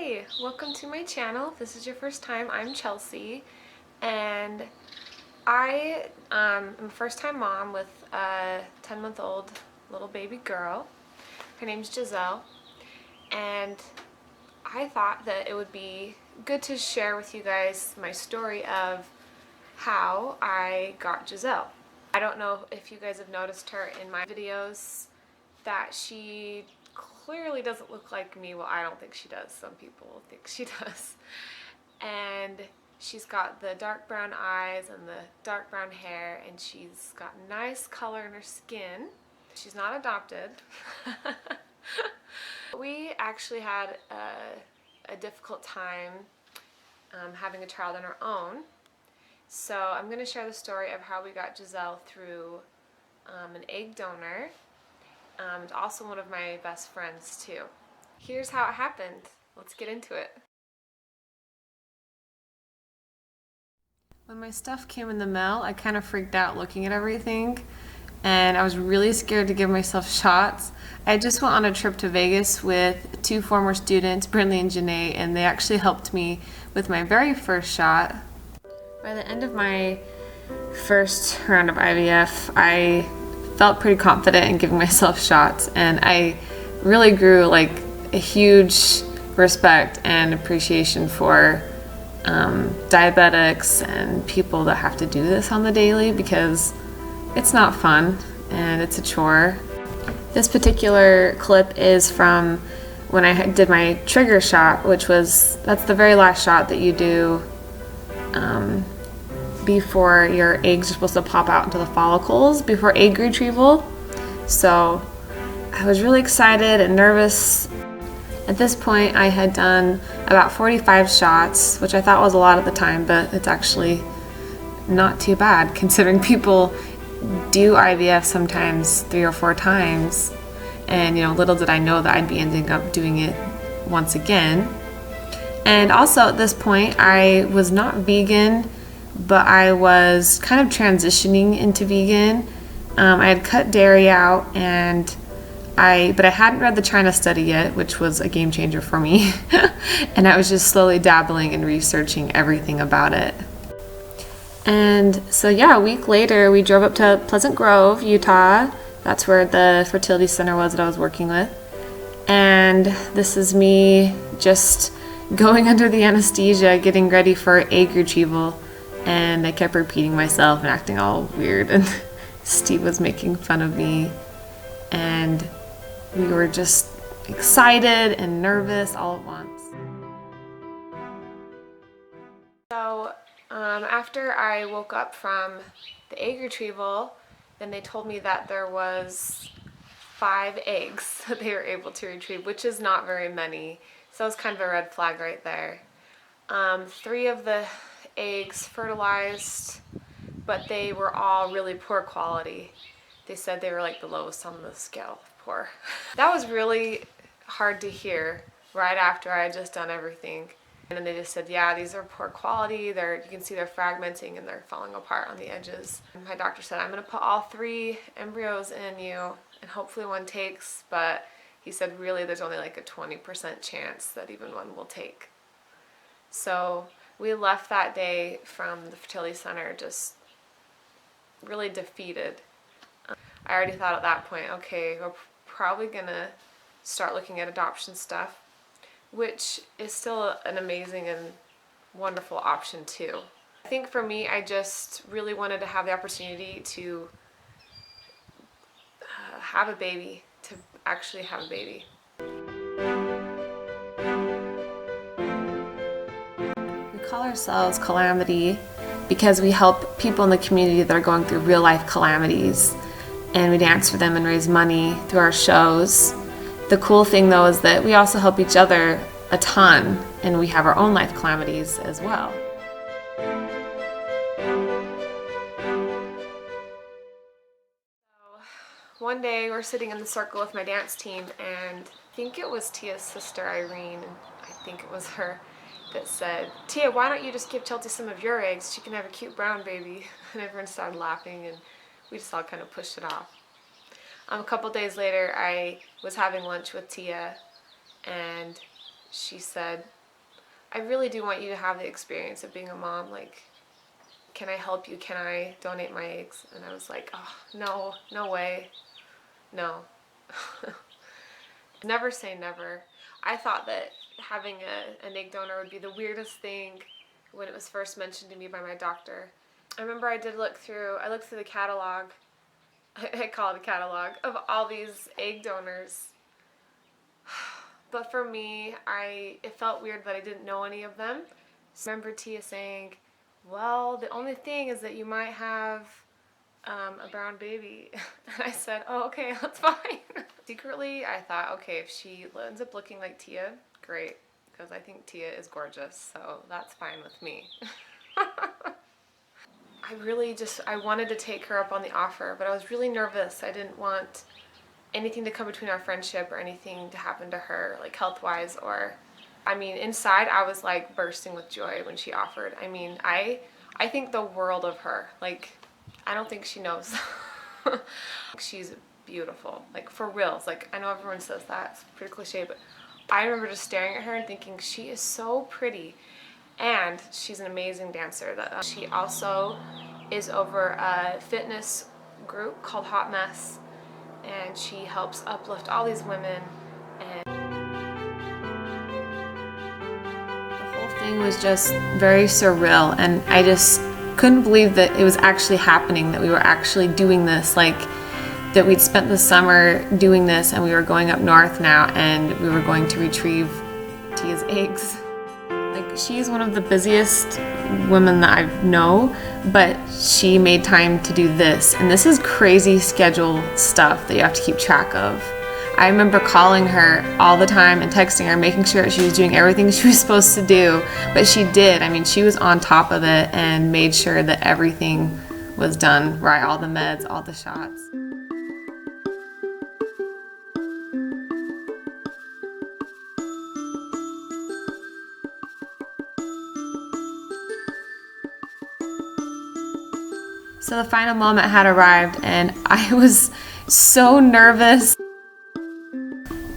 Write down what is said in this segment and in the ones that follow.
Hi, welcome to my channel. If this is your first time, I'm Chelsea, and I am a first-time mom with a 10-month-old little baby girl. Her name's Giselle, and I thought that it would be good to share with you guys my story of how I got Giselle. I don't know if you guys have noticed her in my videos that she clearly doesn't look like me. Well, I don't think she does. Some people think she does. And she's got the dark brown eyes and the dark brown hair, and she's got nice color in her skin. She's not adopted. We actually had a difficult time having a child on our own. So I'm going to share the story of how we got Giselle through an egg donor. And also one of my best friends too. Here's how it happened. Let's get into it. When my stuff came in the mail, I kind of freaked out looking at everything, and I was really scared to give myself shots. I just went on a trip to Vegas with two former students, Brinley and Janae, and they actually helped me with my very first shot. By the end of my first round of IVF, I felt pretty confident in giving myself shots, and I really grew like a huge respect and appreciation for diabetics and people that have to do this on the daily, because it's not fun and it's a chore. This particular clip is from when I did my trigger shot, that's the very last shot that you do before your eggs are supposed to pop out into the follicles before egg retrieval. So I was really excited and nervous. At this point, I had done about 45 shots, which I thought was a lot at the time, but it's actually not too bad considering people do IVF sometimes 3 or 4 times. And little did I know that I'd be ending up doing it once again. And also at this point, I was not vegan, but I was kind of transitioning into vegan. I had cut dairy out, but I hadn't read the China study yet, which was a game changer for me. And I was just slowly dabbling and researching everything about it. And so yeah, a week later, we drove up to Pleasant Grove, Utah. That's where the fertility center was that I was working with. And this is me just going under the anesthesia, getting ready for egg retrieval. And I kept repeating myself and acting all weird, and Steve was making fun of me, and we were just excited and nervous all at once. So after I woke up from the egg retrieval, then they told me that there was 5 eggs that they were able to retrieve, which is not very many. So it was kind of a red flag right there. 3 of the eggs fertilized, but they were all really poor quality. They said they were like the lowest on the scale of poor. That was really hard to hear right after I had just done everything. And then they just said, yeah, these are poor quality. You can see they're fragmenting and they're falling apart on the edges. And my doctor said, I'm going to put all 3 embryos in you and hopefully one takes, but he said really there's only like a 20% chance that even one will take. So we left that day from the fertility center just really defeated. I already thought at that point, okay, we're probably gonna start looking at adoption stuff, which is still an amazing and wonderful option too. I think for me, I just really wanted to have the opportunity to have a baby, to actually have a baby. We call ourselves Calamity because we help people in the community that are going through real life calamities, and we dance for them and raise money through our shows. The cool thing though is that we also help each other a ton, and we have our own life calamities as well. So, one day we're sitting in the circle with my dance team, and I think it was Tia's sister Irene, I think it was her, that said, Tia, why don't you just give Chelsea some of your eggs? She can have a cute brown baby. And everyone started laughing, and we just all kind of pushed it off. A couple days later, I was having lunch with Tia, and she said, I really do want you to have the experience of being a mom. Like, can I help you? Can I donate my eggs? And I was like, oh, no, no way. No. Never say never. I thought that having an egg donor would be the weirdest thing when it was first mentioned to me by my doctor. I remember I looked through the catalog, I call it a catalog, of all these egg donors. But for me, it felt weird that I didn't know any of them. So I remember Tia saying, well, the only thing is that you might have a brown baby. And I said, oh, okay, that's fine. Secretly, I thought, okay, if she ends up looking like Tia, great, because I think Tia is gorgeous, so that's fine with me. I wanted to take her up on the offer, but I was really nervous. I didn't want anything to come between our friendship or anything to happen to her, like health-wise, or, I mean, inside I was like bursting with joy when she offered. I mean, I think the world of her. Like, I don't think she knows. She's beautiful, like for reals. Like, I know everyone says that, it's pretty cliche, but I remember just staring at her and thinking, she is so pretty, and she's an amazing dancer. She also is over a fitness group called Hot Mess, and she helps uplift all these women, and the whole thing was just very surreal, and I just couldn't believe that it was actually happening, that we were actually doing this, like that we'd spent the summer doing this and we were going up north now and we were going to retrieve Tia's eggs. Like, she's one of the busiest women that I know, but she made time to do this, and this is crazy schedule stuff that you have to keep track of. I remember calling her all the time and texting her, making sure that she was doing everything she was supposed to do, but she did. I mean, she was on top of it and made sure that everything was done right, all the meds, all the shots. So the final moment had arrived, and I was so nervous.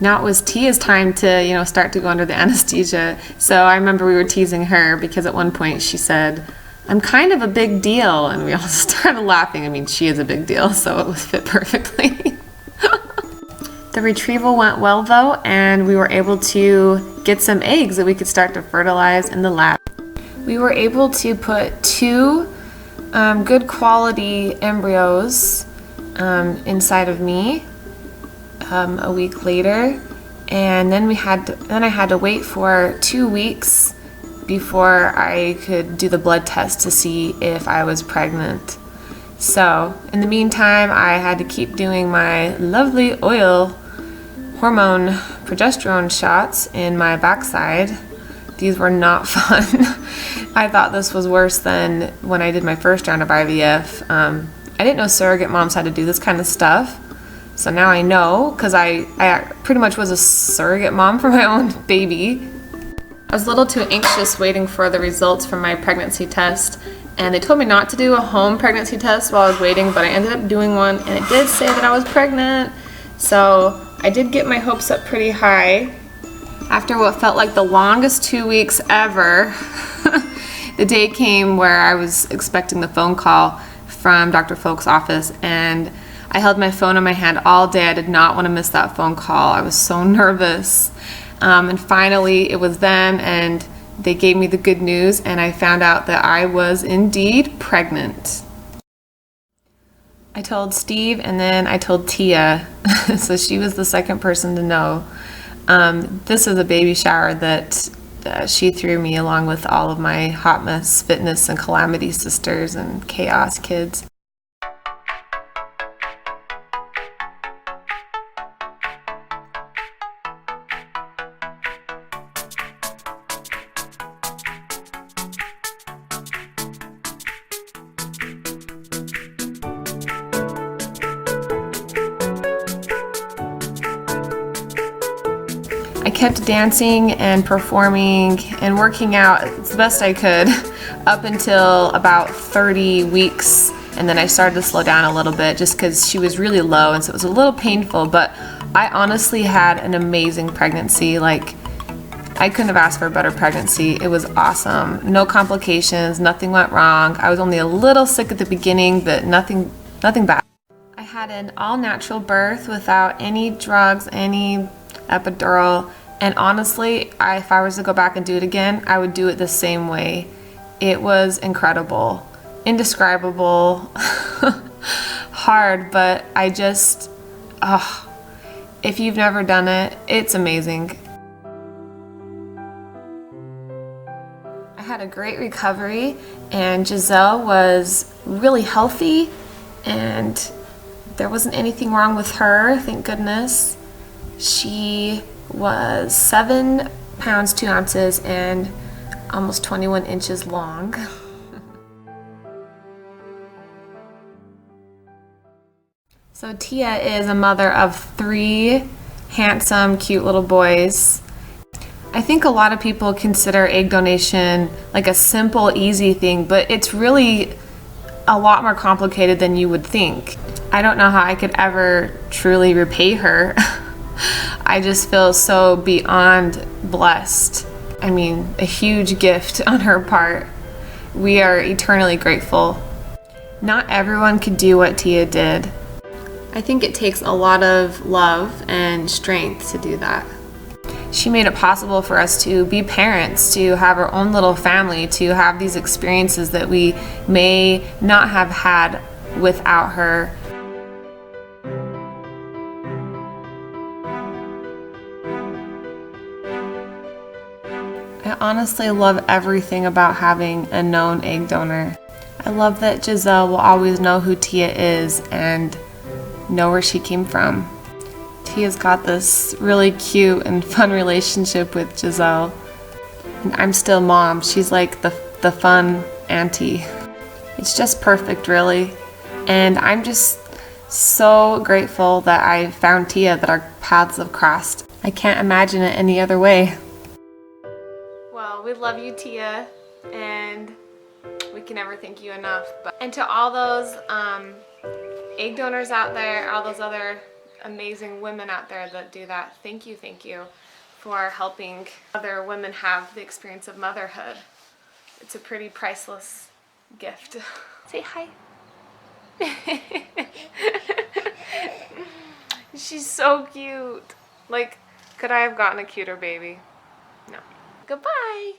Now it was Tia's time to, start to go under the anesthesia. So I remember we were teasing her because at one point she said, I'm kind of a big deal. And we all started laughing. I mean, she is a big deal, so it was fit perfectly. The retrieval went well though, and we were able to get some eggs that we could start to fertilize in the lab. We were able to put 2 good quality embryos inside of me a week later, and then I had to wait for 2 weeks before I could do the blood test to see if I was pregnant. So in the meantime, I had to keep doing my lovely oil hormone progesterone shots in my backside. These were not fun. I thought this was worse than when I did my first round of IVF. I didn't know surrogate moms had to do this kind of stuff. So now I know, because I pretty much was a surrogate mom for my own baby. I was a little too anxious waiting for the results from my pregnancy test, and they told me not to do a home pregnancy test while I was waiting, but I ended up doing one, and it did say that I was pregnant. So I did get my hopes up pretty high. After what felt like the longest 2 weeks ever, the day came where I was expecting the phone call from Dr. Folk's office, and I held my phone in my hand all day. I did not want to miss that phone call. I was so nervous. And finally it was them, and they gave me the good news, and I found out that I was indeed pregnant. I told Steve, and then I told Tia, so she was the second person to know. This is a baby shower that she threw me along with all of my Hot Mess Fitness and Calamity sisters and Chaos kids. I kept dancing and performing and working out the best I could up until about 30 weeks, and then I started to slow down a little bit just because she was really low, and so it was a little painful, but I honestly had an amazing pregnancy. Like, I couldn't have asked for a better pregnancy. It was awesome. No complications, nothing went wrong. I was only a little sick at the beginning, but nothing bad. I had an all-natural birth without any drugs, any epidural, and honestly, if I was to go back and do it again, I would do it the same way. It was incredible, indescribable, hard, but I just, if you've never done it, it's amazing. I had a great recovery, and Giselle was really healthy, and there wasn't anything wrong with her, thank goodness. She was 7 pounds 2 ounces and almost 21 inches long. So Tia is a mother of 3 handsome, cute little boys. I think a lot of people consider egg donation like a simple, easy thing, but it's really a lot more complicated than you would think. I don't know how I could ever truly repay her. I just feel so beyond blessed. I mean, a huge gift on her part. We are eternally grateful. Not everyone could do what Tia did. I think it takes a lot of love and strength to do that. She made it possible for us to be parents, to have our own little family, to have these experiences that we may not have had without her. I honestly love everything about having a known egg donor. I love that Giselle will always know who Tia is and know where she came from. Tia's got this really cute and fun relationship with Giselle. And I'm still mom. She's like the fun auntie. It's just perfect, really. And I'm just so grateful that I found Tia, that our paths have crossed. I can't imagine it any other way. Well, we love you, Tia, and we can never thank you enough. And to all those egg donors out there, all those other amazing women out there that do that, thank you for helping other women have the experience of motherhood. It's a pretty priceless gift. Say hi. She's so cute. Like, could I have gotten a cuter baby? No. Goodbye.